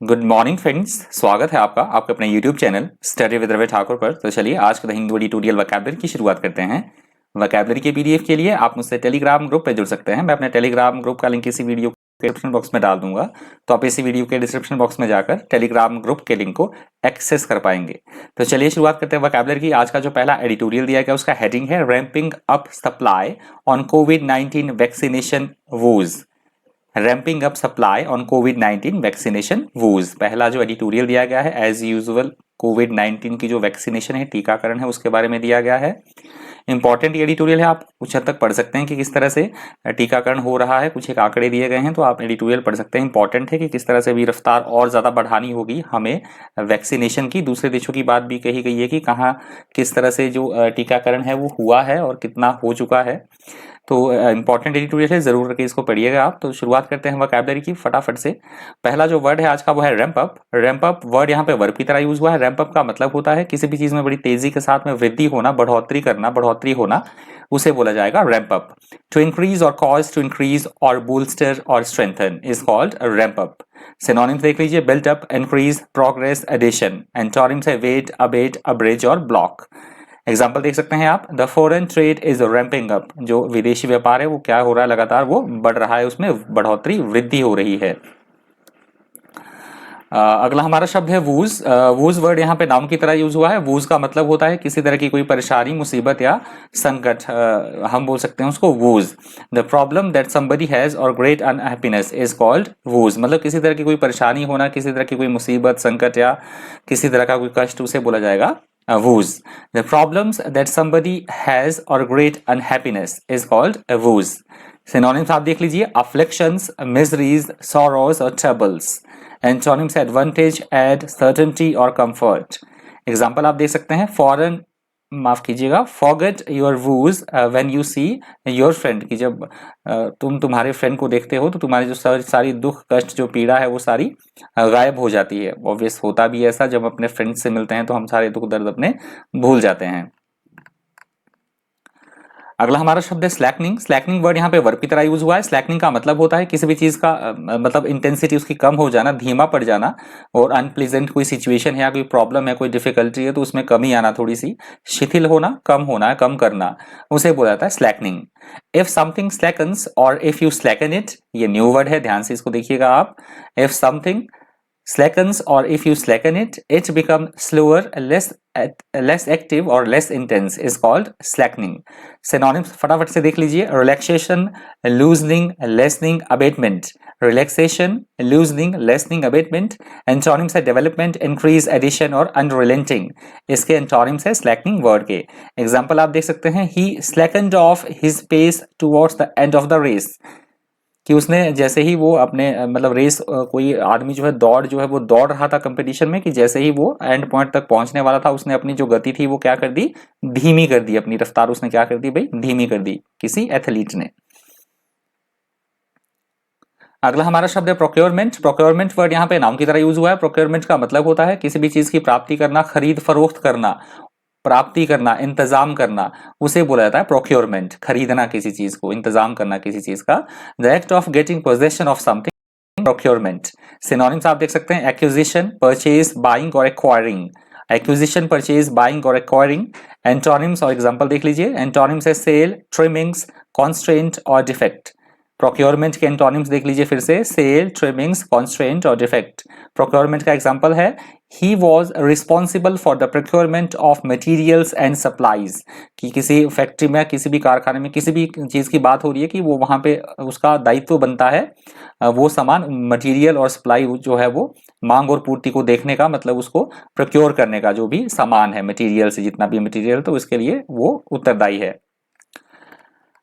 Good morning friends, स्वागत है आपका आपके अपने YouTube channel study with Ravi Thakur पर। तो चलिए आज का हिंदी ट्यूटोरियल वोकैबुलरी की शुरुआत करते हैं। वोकैबुलरी के पीडीएफ के लिए आप मुझसे टेलीग्राम ग्रुप पे जुड़ सकते हैं। मैं अपने टेलीग्राम ग्रुप का लिंक इसी वीडियो के डिस्क्रिप्शन बॉक्स में डाल दूंगा, तो आप इसी वीडियो के डिस्क्रिप्शन बॉक्स में जाकर टेलीग्राम ग्रुप के लिंक को एक्सेस कर पाएंगे। तो चलिए शुरुआत करते हैं वोकैबुलरी की। आज का जो पहला एडिटोरियल दिया गया उसका हेडिंग है रैंपिंग अप सप्लाई ऑन कोविड-19 vaccination woes. Ramping up supply on कोविड-19 वैक्सीनेशन वूज। पहला जो एडिटोरियल दिया गया है एज यूजुअल कोविड-19 की जो वैक्सीनेशन है, टीकाकरण है, उसके बारे में दिया गया है। इंपॉर्टेंट एडिटोरियल है, आप कुछ हद तक पढ़ सकते हैं कि किस तरह से टीकाकरण हो रहा है। कुछ एक आंकड़े दिए गए हैं तो आप एडिटोरियल पढ़ सकते हैं। इंपॉर्टेंट है कि किस तरह से भी रफ्तार और ज़्यादा बढ़ानी होगी हमें वैक्सीनेशन की। दूसरे देशों की बात भी कही गई है कि कहाँ किस तरह से जो टीकाकरण है वो हुआ है और कितना हो चुका है। तो इंपॉर्टेंट एडिटोरियल है, जरूर करके इसको पढ़िएगा आप। तो शुरुआत करते हैं वोकैबुलरी की फटाफट से। पहला जो वर्ड है आज का वो है ramp up. Ramp up word यहाँ पे वर्ब की तरह यूज हुआ है। रैंप अप का मतलब होता है किसी भी चीज में बड़ी तेजी के साथ में वृद्धि होना, बढ़ोतरी करना, बढ़ोतरी होना, उसे बोला जाएगा ramp up. To increase or cause to increase or booster or strengthen is called ramp up. Synonyms देख लीजिए, built up, increase, progress, addition. Antonyms है वेट, अबेट, अब्रिज और ब्लॉक। एग्जाम्पल देख सकते हैं आप, the foreign trade is ramping up. जो विदेशी व्यापार है वो क्या हो रहा है, लगातार वो बढ़ रहा है, उसमें बढ़ोतरी, वृद्धि हो रही है। अगला हमारा शब्द है वूज। वूज वर्ड यहाँ पे नाउन की तरह यूज हुआ है। वूज का मतलब होता है किसी तरह की कोई परेशानी, मुसीबत या संकट। हम बोल सकते हैं उसको woes. The problem that somebody has or great unhappiness is called woes. मतलब किसी तरह की कोई परेशानी होना, किसी तरह की कोई मुसीबत, संकट या किसी तरह का कोई कष्ट, उसे बोला जाएगा woes. The problems that somebody has or great unhappiness is called a woes. Synonyms आप देख लीजिए, afflictions, miseries, sorrows or troubles. Antonyms advantage, add, certainty or comfort. Example आप देख सकते हैं, foreign, माफ कीजिएगा, forget your woes when you see your friend। कि जब तुम तुम्हारे फ्रेंड को देखते हो तो तुम्हारी जो सारी दुख, कष्ट, जो पीड़ा है वो सारी गायब हो जाती है। ऑब्वियस होता भी ऐसा, जब अपने फ्रेंड से मिलते हैं तो हम सारे दुख दर्द अपने भूल जाते हैं। अगला हमारा शब्द है स्लैकनिंग। स्लैकनिंग वर्ड यहाँ पे वर्ब की तरह यूज हुआ है। स्लैकनिंग का मतलब होता है किसी भी चीज का मतलब इंटेंसिटी उसकी कम हो जाना, धीमा पड़ जाना, और अनप्लीजेंट कोई सिचुएशन है या कोई प्रॉब्लम है, कोई डिफिकल्टी है तो उसमें कमी आना, थोड़ी सी शिथिल होना, कम होना, कम करना, उसे बोला जाता है स्लैकनिंग। इफ समथिंग स्लैकन्स और इफ यू स्लैकन इट, ये न्यू वर्ड है, ध्यान से इसको देखिएगा आप। If something slackens or if you slacken it, it become slower, less active or less intense is called slackening. Synonyms फटाफट से देख लीजिए, relaxation, loosening, lessening, abatement. Relaxation, loosening, lessening, abatement. Antonyms है development, increase, addition और unrelenting. इसके antonyms है slackening word के। Example आप देख सकते हैं, he slackened off his pace towards the end of the race. कि उसने जैसे ही वो अपने मतलब रेस, कोई आदमी जो है दौड़ जो है वो दौड़ रहा था कंपटीशन में, कि जैसे ही वो एंड पॉइंट तक पहुंचने वाला था उसने अपनी जो गति थी वो क्या कर दी, धीमी कर दी। अपनी रफ्तार उसने क्या कर दी भाई, धीमी कर दी, किसी एथलीट ने। अगला हमारा शब्द है प्रोक्योरमेंट। प्रोक्योरमेंट वर्ड यहाँ पे नाउन की तरह यूज हुआ है। प्रोक्योरमेंट का मतलब होता है किसी भी चीज की प्राप्ति करना, खरीद फरोख्त करना, प्राप्ति करना, इंतजाम करना, उसे बोला जाता है प्रोक्योरमेंट। खरीदना किसी चीज को, इंतजाम करना किसी चीज का। The act of getting possession of something, procurement. Synonyms आप देख सकते हैं, एक्विजिशन, परचेज, बाइंग और एक्वायरिंग। एक्विजिशन, परचेज, बाइंग और एक्वायरिंग। एंटोनिम्स और एग्जांपल देख लीजिए। एंटोनिम्स है सेल, ट्रिमिंग्स, कॉन्स्ट्रेंट और डिफेक्ट। प्रोक्योरमेंट के एंटोनिम्स देख लीजिए फिर से, सेल, ट्रिमिंग्स, कॉन्स्ट्रेंट और डिफेक्ट। प्रोक्योरमेंट का एग्जांपल है, he was responsible for the procurement of materials and supplies। कि किसी फैक्ट्री में, किसी भी कारखाने में, किसी भी चीज की बात हो रही है कि वो वहां पे उसका दायित्व बनता है वो सामान, मटेरियल और सप्लाई जो है वो मांग और पूर्ति को देखने का, मतलब उसको प्रोक्योर करने का, जो भी सामान है मटेरियल से, जितना भी मटेरियल, तो उसके लिए वो उत्तरदायी है।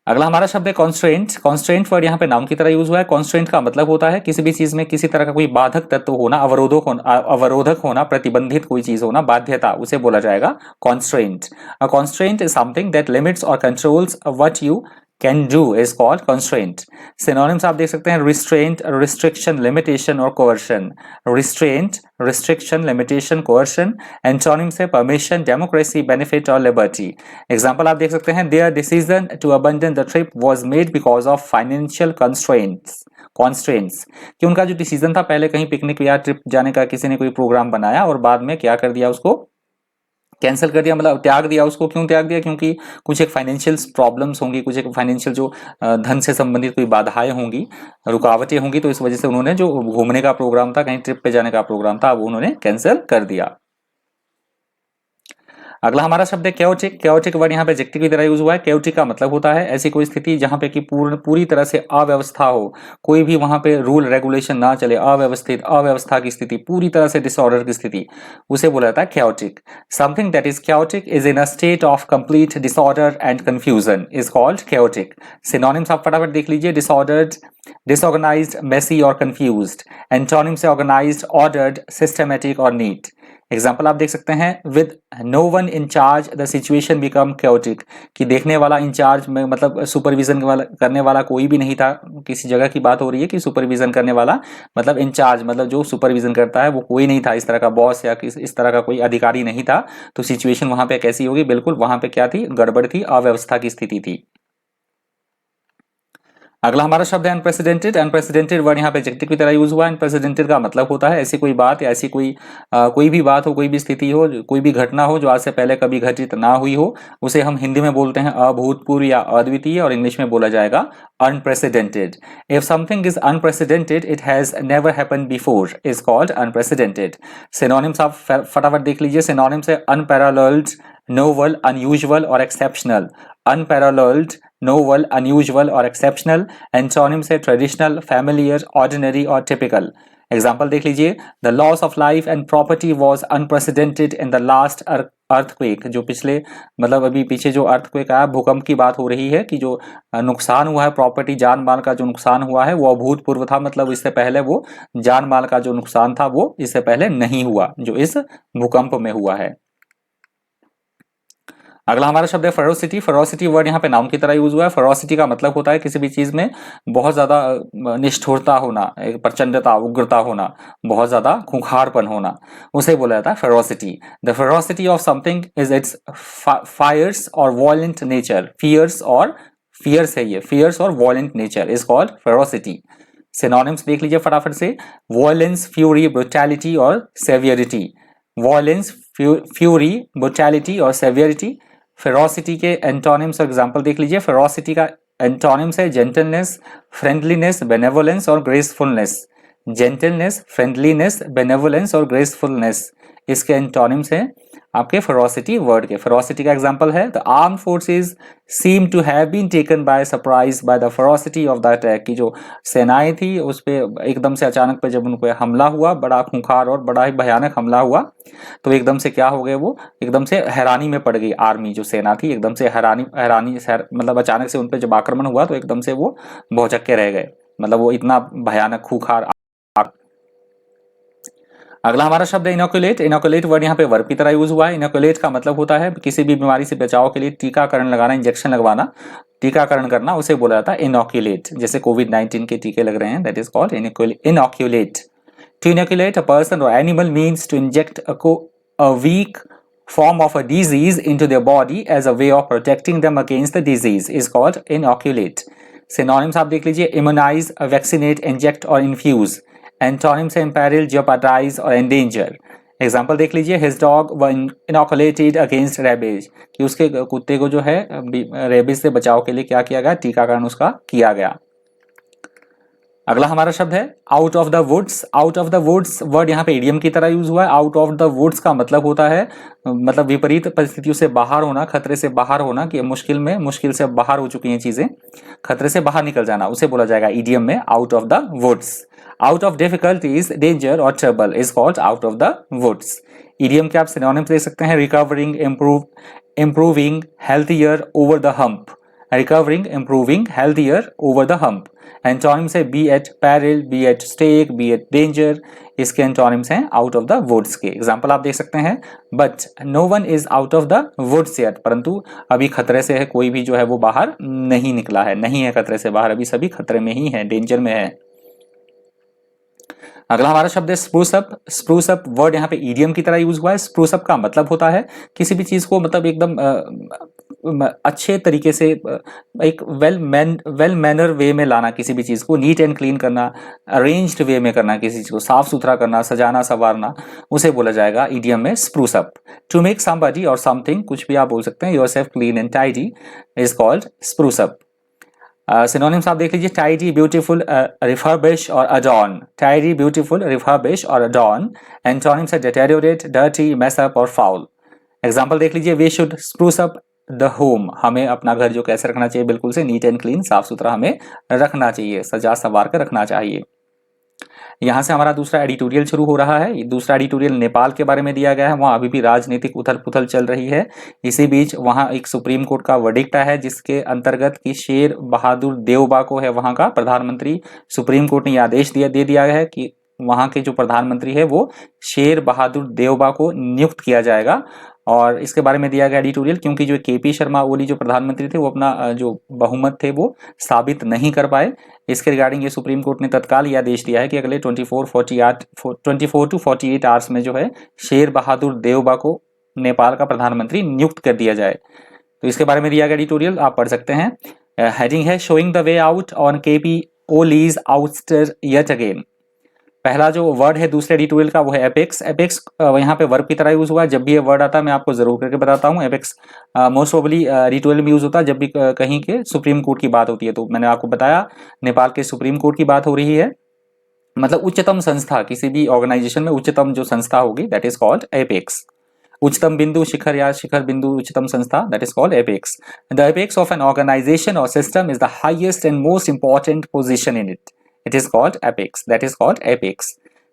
अगला हमारा शब्द है कॉन्स्ट्रेंट। कॉन्स्ट्रेंट वर्ड यहाँ पे नाउन की तरह यूज हुआ है। कॉन्स्ट्रेंट का मतलब होता है किसी भी चीज में किसी तरह का कोई बाधक तत्व होना, अवरोधक होना, प्रतिबंधित कोई चीज होना, बाध्यता, उसे बोला जाएगा constraint. A constraint is something that limits or controls what you can do is called constraint. Synonyms आप देख सकते हैं रिस्ट्रेंट, रिस्ट्रिक्शन, लिमिटेशन और coercion. Restraint, restriction, limitation, coercion. Antonym से परमिशन, डेमोक्रेसी, बेनिफिट और लिबर्टी। एग्जांपल आप देख सकते हैं their decision to abandon the trip was made because of financial constraints, कि उनका जो डिसीजन था पहले कहीं पिकनिक या ट्रिप जाने का किसी ने कोई प्रोग्राम बनाया और बाद में क्या कर दिया, उसको कैंसिल कर दिया, मतलब त्याग दिया उसको। क्यों त्याग दिया? क्योंकि कुछ एक फाइनेंशियल प्रॉब्लम्स होंगी, कुछ एक फाइनेंशियल जो धन से संबंधित कोई बाधाएं होंगी, रुकावटें होंगी, तो इस वजह से उन्होंने जो घूमने का प्रोग्राम था, कहीं ट्रिप पे जाने का प्रोग्राम था, वो उन्होंने कैंसिल कर दिया। अगला हमारा शब्द है chaotic। chaotic वर्ड यहाँ पे एडजेक्टिव की तरह यूज हुआ है। chaotic का मतलब होता है ऐसी कोई स्थिति जहाँ पे कि पूरी तरह से अव्यवस्था हो, कोई भी वहां पे रूल रेगुलेशन ना चले, अव्यवस्थित, अव्यवस्था की स्थिति, पूरी तरह से डिसऑर्डर की स्थिति, उसे बोला जाता है chaotic। Something that is chaotic is in a state of complete disorder and confusion is called chaotic। Synonyms आप फटाफट देख लीजिए, डिसऑर्डर्ड, disorganized, messy और confused। एंटोनिम से ऑर्गेनाइज्ड, ऑर्डर्ड, सिस्टमेटिक और नीट। एग्जाम्पल आप देख सकते हैं with no one in charge the situation become chaotic, कि देखने वाला इंचार्ज में मतलब सुपरविजन करने वाला कोई भी नहीं था। किसी जगह की बात हो रही है कि सुपरविजन करने वाला मतलब इंचार्ज, मतलब जो सुपरविजन करता है वो कोई नहीं था, इस तरह का बॉस या इस तरह का कोई अधिकारी नहीं था। तो सिचुएशन वहां पे कैसी होगी? बिल्कुल वहां पे क्या थी? गड़बड़ थी, अव्यवस्था की स्थिति थी। अगला हमारा शब्द है अनप्रेसिडेंटेड। अनप्रेसिडेंटेड वर्ड यहाँ पे एडजेक्टिव की तरह यूज हुआ है। अनप्रेसिडेंटेड का मतलब होता है ऐसी कोई बात या ऐसी कोई भी बात हो, कोई भी स्थिति हो, कोई भी घटना हो जो आज से पहले कभी घटित ना हुई हो, उसे हम हिंदी में बोलते हैं अभूतपूर्व या अद्वितीय, और इंग्लिश में बोला जाएगा unprecedented. If something is unprecedented it has never happened before is called unprecedented. Synonyms आप फटाफट देख लीजिए। सिनोनिम्स है अनपैरालल्ड, नोवल, अनयूजुअल और एक्सेप्शनल। अनपैरालल्ड, नोवल, अनयूजुअल और एक्सेप्शनल। एंटोनिम से ट्रेडिशनल, फैमिलियर, ऑर्डिनरी और टिपिकल। एग्जाम्पल देख लीजिए, the loss of life and property was unprecedented in the last earthquake. जो पिछले मतलब अभी पीछे जो अर्थक्वेक आया, भूकंप की बात हो रही है, कि जो नुकसान हुआ है, प्रॉपर्टी जान माल का जो नुकसान हुआ है वो अभूतपूर्व था, मतलब इससे पहले वो जान माल का जो नुकसान था वो इससे पहले नहीं हुआ जो इस भूकंप में हुआ है। अगला हमारा शब्द है फेरोसिटी। फेरोसिटी वर्ड यहाँ पे नाउन की तरह यूज हुआ है। फेरोसिटी का मतलब होता है किसी भी चीज में बहुत ज्यादा निष्ठुरता होना, एक प्रचंडता, उग्रता होना, बहुत ज्यादा खूंखारपन होना, उसे बोला जाता है ferocity. The ferocity of something is its fierce or violent nature. Fierce है ये, fierce or violent nature is called ferocity. Synonyms देख लीजिए फटाफट से, वॉयलेंस, फ्यूरी, ब्रुटैलिटी और सेवियरिटी। वॉयलेंस, फ्यूरी, ब्रुटैलिटी और सेवियरिटी। फेरोसिटी के एंटोनिम्स और एग्जांपल देख लीजिए। फेरोसिटी का एंटोनिम्स है जेंटलनेस, फ्रेंडलीनेस, बेनेवोलेंस और ग्रेसफुलनेस। जेंटलनेस, फ्रेंडलीनेस, बेनेवोलेंस और ग्रेसफुलनेस इसके एंटोनिम्स हैं आपके फेरोसिटी वर्ड के। फेरोसिटी का एग्जांपल है the armed forces seem to have been taken by surprise by the ferocity of the attack, की जो सेनाएं थी उस पे एकदम से अचानक पे जब उन पे हमला हुआ, बड़ा खूंखार और बड़ा ही भयानक हमला हुआ, तो एकदम से क्या हो गए, वो एकदम से हैरानी में पड़ गई। आर्मी जो सेना थी एकदम से हैरानी मतलब अचानक से उन पे जब आक्रमण हुआ तो एकदम से वो भौचक्के रह गए, मतलब वो इतना भयानक खूंखार। अगला हमारा शब्द है इनोकुलेट। इनोकुलेट वर्ड यहाँ पे वर्ब की तरह यूज हुआ है। इनोकुलेट का मतलब होता है किसी भी बीमारी से बचाव के लिए टीकाकरण लगाना, इंजेक्शन लगवाना, टीकाकरण करना, उसे बोला जाता है इनोकुलेट। जैसे कोविड-19 के टीके लग रहे हैं, that is called inoculate. To inoculate a person or animal means to inject a weak form of a disease into their body as a way of protecting them against the disease is called inoculate. Synonyms आप देख लीजिए, immunize, vaccinate, inject और infuse. Antonyms है imperil, jeopardize और endanger. Example देख लीजिए, his dog was inoculated against rabies, कि उसके कुत्ते को जो है रेबीज से बचाव के लिए क्या किया गया, टीकाकरण उसका किया गया। अगला हमारा शब्द है out of the woods. Out of the woods word यहाँ पे इडियम की तरह यूज हुआ है। आउट ऑफ द वुड्स का मतलब होता है मतलब विपरीत परिस्थितियों से बाहर होना, खतरे से बाहर होना, कि मुश्किल से बाहर हो चुकी हैं चीजें, खतरे से बाहर निकल जाना, उसे बोला जाएगा इडियम में out of the woods. Out of difficulties, danger or trouble is called out of the woods. Idiom के आप सिनोनिम्स देख सकते हैं, recovering, improving, healthier, over the hump. Recovering, improving, healthier, over the hump. Antonym से be at peril, be at stake, be at danger इसके antonyms हैं out of the woods के। Example आप देख सकते हैं, but no one is out of the woods yet, परंतु अभी खतरे से है कोई भी जो है वो बाहर नहीं निकला है, नहीं है खतरे से बाहर, अभी सभी खतरे में ही है, डेंजर में है। अगला हमारा शब्द है spruce up. Spruce up word यहाँ पे ईडियम की तरह यूज हुआ है। स्प्रूस अप का मतलब होता है किसी भी चीज को मतलब एकदम अच्छे तरीके से एक वेल मैनर वे में लाना, किसी भी चीज को नीट एंड क्लीन करना, अरेंज्ड वे में करना, किसी चीज को साफ सुथरा करना, सजाना संवारना, उसे बोला जाएगा ईडियम में spruce up. To make somebody और समथिंग, कुछ भी आप बोल सकते हैं, yourself clean and tidy is called spruce up. Synonyms आप देख लीजिए, टाइडी, ब्यूटीफुल, रिफर्बिश और अडॉर्न। टाइडी, ब्यूटीफुल, रिफर्बिश और अडॉर्न। एंटोनिम्स है डिटेरियोरेट, डर्टी, मेस अप और फाउल। एग्जांपल देख लीजिए, we should spruce up the home, हमें अपना घर जो कैसे रखना चाहिए, बिल्कुल से नीट एंड क्लीन, साफ सुथरा हमें रखना चाहिए, सजा संवार कर रखना चाहिए। यहाँ से हमारा दूसरा एडिटोरियल शुरू हो रहा है। दूसरा एडिटोरियल नेपाल के बारे में दिया गया है। वहाँ अभी भी राजनीतिक उथल पुथल चल रही है। इसी बीच वहाँ एक सुप्रीम कोर्ट का वर्डिक्ट है जिसके अंतर्गत कि शेर बहादुर देवबा को है वहाँ का प्रधानमंत्री, सुप्रीम कोर्ट ने यह आदेश दे दिया है कि वहाँ के जो प्रधानमंत्री है वो शेर बहादुर देवबा को नियुक्त किया जाएगा। और इसके बारे में दिया गया एडिटोरियल, क्योंकि जो केपी शर्मा ओली जो प्रधानमंत्री थे वो अपना जो बहुमत थे वो साबित नहीं कर पाए। इसके रिगार्डिंग ये सुप्रीम कोर्ट ने तत्काल ये आदेश दिया है कि अगले 24 टू 48 आवर्स में जो है शेर बहादुर देवबा को नेपाल का प्रधानमंत्री नियुक्त कर दिया जाए। तो इसके बारे में दिया गया एडिटोरियल आप पढ़ सकते हैं। हेडिंग है showing the way out on KP Oli's ouster yet again. पहला जो वर्ड है दूसरे एडिटोरियल का वो है एपेक्स। एपेक्स यहाँ पे वर्ब की तरह यूज हुआ है। जब भी ये वर्ड आता है मैं आपको जरूर करके बताता हूँ। एपेक्स मोस्ट प्रोबेबली एडिटोरियल में यूज होता है जब भी कहीं के सुप्रीम कोर्ट की बात होती है। तो मैंने आपको बताया नेपाल के सुप्रीम कोर्ट की बात हो रही है, मतलब उच्चतम संस्था, किसी भी ऑर्गेनाइजेशन में उच्चतम जो संस्था होगी दैट इज कॉल्ड एपेक्स। उच्चतम बिंदु, शिखर या शिखर बिंदु, उच्चतम संस्था, that is called apex. The apex of an organization or system is the highest and most important position in it, it is called apex, that is called apex.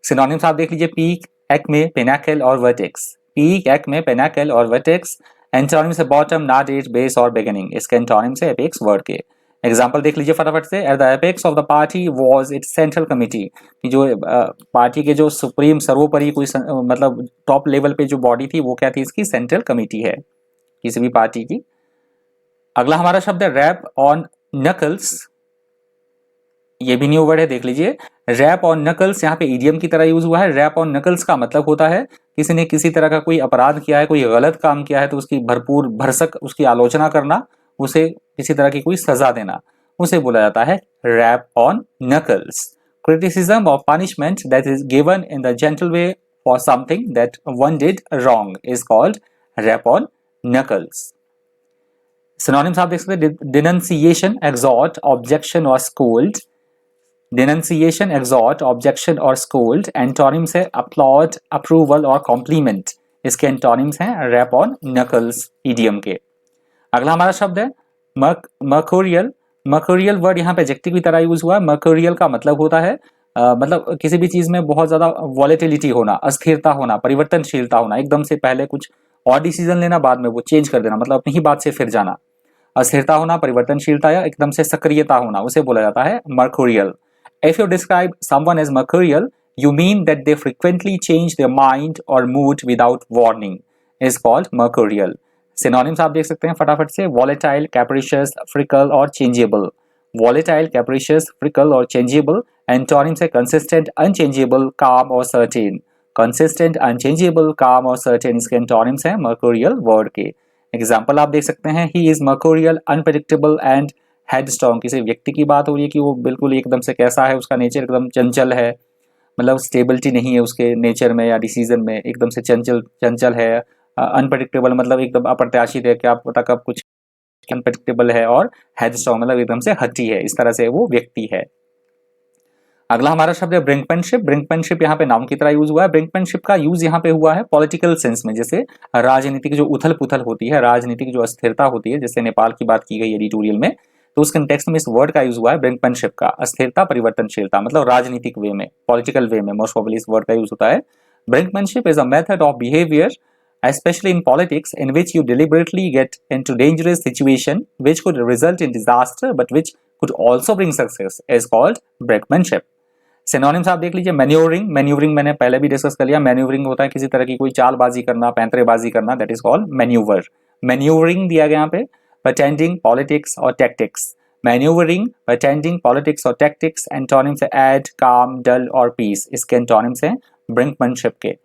Synonyms आप देख लीजिए, peak, acme, pinnacle और vertex. Peak, acme, pinnacle और vertex. Antonyms है bottom, nadir, base और beginning. इसके antonyms है apex word के। एग्जाम्पल देख लीजिए फटाफट से। At the apex of the party was it's central committee, कि जो पार्टी के जो सुप्रीम सर्वोपरि कोई मतलब टॉप लेवल पे जो बॉडी थी वो क्या थी, इसकी सेंट्रल कमिटी है किसी भी पार्टी की। अगला हमारा शब्द है रैप ऑन नकल्स। ये भी न्यू वर्ड है, देख लीजिए। रैप ऑन नकल्स यहाँ पे ईडियम की तरह यूज हुआ है। रैप ऑन नकल्स का मतलब होता है किसी ने किसी तरह का कोई अपराध किया है, कोई गलत काम किया है तो उसकी भरपूर भरसक उसकी आलोचना करना, उसे किसी तरह की कोई सजा देना, उसे बोला जाता है रैप ऑन नकल्स। क्रिटिसिज्म और punishment that is given in the gentle way for something that one did wrong is called rap on knuckles. Synonyms आप देख सकते हैं, डिनंसिएशन, एक्सॉर्ट, ऑब्जेक्शन और स्कोल्ड। डिनंसिएशन, एक्सॉर्ट, ऑब्जेक्शन और scold. Antonyms है applaud, approval और compliment. इसके antonyms हैं रैप ऑन नकल्स ईडियम के। अगला हमारा शब्द है मर्क्यूरियल। मर्क्यूरियल वर्ड यहाँ पे एडजेक्टिव की तरह यूज हुआ है। मर्क्यूरियल का मतलब होता है मतलब किसी भी चीज में बहुत ज्यादा वॉलेटिलिटी होना, अस्थिरता होना, परिवर्तनशीलता होना, एकदम से पहले कुछ और डिसीजन लेना, बाद में वो चेंज कर देना, मतलब अपनी ही बात से फिर जाना। अस्थिरता होना, परिवर्तनशीलता या एकदम से सक्रियता होना, उसे बोला जाता है mercurial. If you describe someone as mercurial, you mean that they frequently change their mind or mood without warning, is called mercurial. Synonyms आप देख सकते हैं फटाफट से, volatile, capricious, fickle और changeable. Volatile, capricious, fickle और changeable. Antonyms है consistent, unchangeable, calm और certain. Consistent, unchangeable, calm और certain इसके antonyms हैं mercurial word के। Example आप देख सकते हैं, he is mercurial, unpredictable and headstrong. किसी व्यक्ति की बात हो रही है कि वो बिल्कुल एकदम से कैसा है, उसका नेचर एकदम चंचल है, मतलब स्टेबिलिटी नहीं है उसके नेचर में या डिसीजन में, एकदम से चंचल है। अनप्रेडिक्टेबल मतलब एकदम अप्रत्याशित है, क्या पता कब कुछ अनप्रेडिक्टेबल है। और हेडस्ट्रॉन्ग मतलब एकदम से हठी है, इस तरह से वो व्यक्ति है। अगला हमारा शब्द है ब्रिंकमैनशिप। ब्रिंकमैनशिप यहाँ पे नाउन की तरह यूज हुआ है। ब्रिंकमैनशिप का यूज यहाँ पे हुआ है पॉलिटिकल सेंस में, जैसे राजनीतिक जो उथल पुथल होती है, राजनीतिक जो अस्थिरता होती है, जैसे नेपाल की बात की गई एडिटोरियल में, तो उस कंटेक्स्ट में इस वर्ड का यूज हुआ है ब्रिंकमैनशिप का। अस्थिरता, परिवर्तनशीलता, मतलब राजनीतिक वे में, पॉलिटिकल वे में मोस्ट प्रोबेबली इस वर्ड का यूज होता है। Brinkmanship is a method of behaviour especially in politics in which you deliberately get into dangerous situation which could result in disaster but which could also bring success is called brinkmanship. Synonyms आप देख लीजिए, manoeuvring, manoeuvring मैंने पहले भी discuss कर लिया। Manoeuvring होता है किसी तरह की कोई चालबाजी करना, पैंतरेबाजी करना, that is called manoeuvre. Manoeuvring दिया गया यहाँ पे, अटेंडिंग पॉलिटिक्स और टैक्टिक्स। मैन्यूवरिंग, अटेंडिंग पॉलिटिक्स और टैक्टिक्स। एंटोनिम्स है एड, काम, डल और पीस, इसके एंटोनिम्स हैं ब्रिंकमैनशिप के।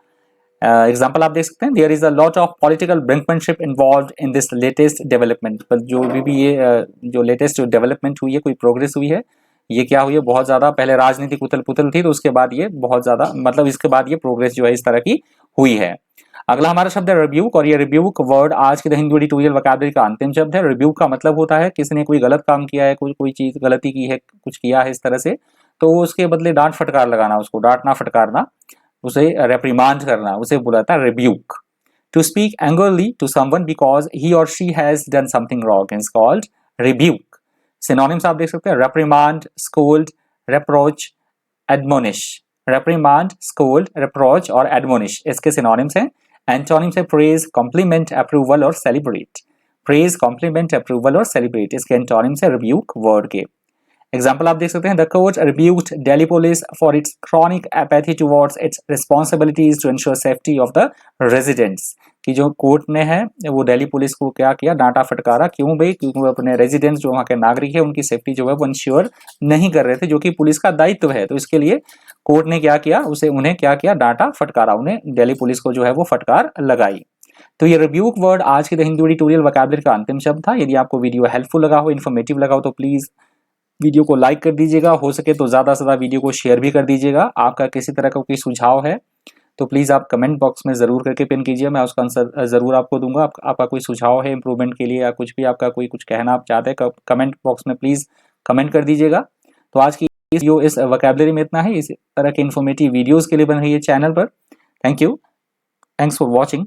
एग्जाम्पल आप देख सकते हैं, there is a lot of political brinkmanship involved in this latest development. जो भी ये जो लेटेस्ट डेवलपमेंट हुई है, कोई प्रोग्रेस हुई है, ये क्या हुई है, बहुत ज्यादा पहले राजनीतिक उथल पुथल थी, तो उसके बाद ये बहुत ज्यादा, मतलब इसके बाद ये प्रोग्रेस जो है इस तरह की हुई है। अगला हमारा शब्द है रिब्यूक, और ये रिब्यूक वर्ड आज के द हिंदू एडिटोरियल वोकैबुलरी का अंतिम शब्द है। रिब्यूक का मतलब होता है किसी ने कोई गलत काम किया है, कोई चीज गलती की है, कुछ किया है इस तरह से, तो उसके बदले डांट फटकार लगाना, उसको डांटना फटकारना, उसे रेप्रिमांड करना, उसे बुलाता है rebuke. To speak angrily to someone because he or she has done something wrong is called rebuke. Synonyms आप देख सकते हैं, reprimand, scold, reproach, admonish। reprimand, scold, reproach और admonish इसके सिनोनिम्स हैं। एंटोनिम्स है praise, compliment, approval और celebrate। praise, compliment, approval और celebrate इसके एंटोनिम्स है rebuke वर्ड के। एग्जाम्पल आप देख सकते हैं, the court rebuked Delhi police for its chronic apathy towards its responsibilities to ensure safety of the residents। कि जो कोर्ट ने है वो दिल्ली पुलिस को क्या किया, डांटा फटकारा। क्यों भाई? क्योंकि वो अपने रेजिडेंट्स जो वहाँ के नागरिक है उनकी सेफ्टी जो है वो इंश्योर नहीं कर रहे थे, जो कि पुलिस का दायित्व है। तो इसके लिए कोर्ट ने क्या किया, उन्हें क्या किया, डांटा फटकारा, उन्हें दिल्ली पुलिस को जो है वो फटकार लगाई। तो ये रिब्यूक वर्ड आज के द हिंदी एडिटोरियल वोकैबुलरी का अंतिम शब्द था। यदि आपको वीडियो हेल्पफुल लगा हो, इन्फॉर्मेटिव लगा हो, तो प्लीज वीडियो को लाइक कर दीजिएगा, हो सके तो ज्यादा से ज्यादा वीडियो को शेयर भी कर दीजिएगा। आपका किसी तरह का कोई सुझाव है तो प्लीज आप कमेंट बॉक्स में जरूर करके पिन कीजिए, मैं उसका आंसर जरूर आपको दूंगा। आपका कोई सुझाव है इंप्रूवमेंट के लिए या कुछ भी आपका कोई कुछ कहना आप चाहते हैं, कमेंट बॉक्स में प्लीज कमेंट कर दीजिएगा। तो आज की वीडियो इस वोकैबुलरी में इतना है। इस तरह के इन्फॉर्मेटिव वीडियोस के लिए बन रही है चैनल पर। Thank you, thanks for watching.